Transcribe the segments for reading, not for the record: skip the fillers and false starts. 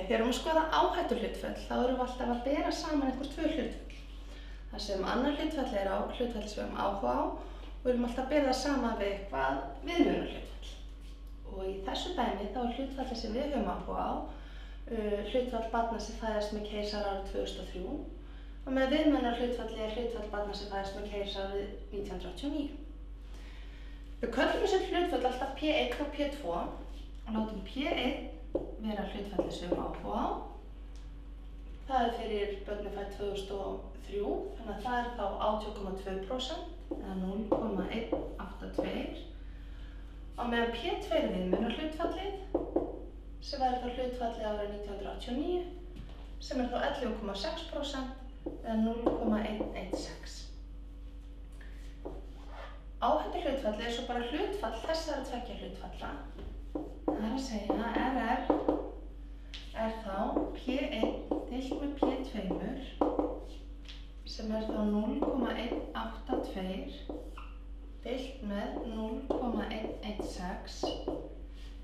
þegar við erum að skoða áhættuhlutföll þá erum við alltaf að bera saman einhver tvö hlutföll. Það sem annar hlutfall er á hlutfall sem við höfum áhuga á og við erum alltaf að bera það saman við eitthvað viðmiðunarhlutfall. Og í þessu dæmi þá er hlutfallið sem við höfum áhuga á hlutfall barna sem fæðast með keisara árið 2003 og með viðmiðunarhlutfalli er hlutfall barna sem fæðast með keisara árið 1989. Við köllum þessi hlutföll alltaf P1 og P2 og látum P1 vera hlutfallið sem við höfum áhuga á. Það er fyrir börnin fædd 2003, þannig að það er þá 80,2% eða 0,182. Og meðan P2 er viðmiðunarhlutfallið, sem væri þá hlutfallið árið 1989, sem er þá 11,6% eða 0,116. Áhættuhlutfallið er svo bara hlutfall þessara tveggja hlutfalla. Það er að segja að RR er þá P1 deilt með P2 sem er þá 0,182 deilt með 0,116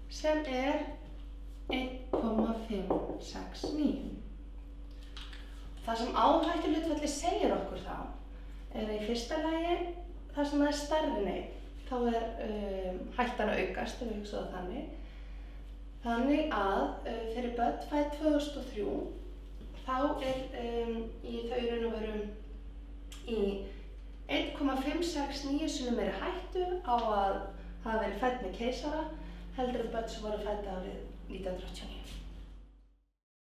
sem er 1,569. Það sem áhættuhlutfallið segir okkur þá er í fyrsta lagi þar sem það er stærri neign, þá er hættan að aukast ef við hugsaum það þannig. Þannig að fyrir börn fædd 2003 þá er í þau raun og veru í 1,569 sinnum meiri hættu á að hafa verið fædd með keisara heldur en börn sem voru fædd árið 1989.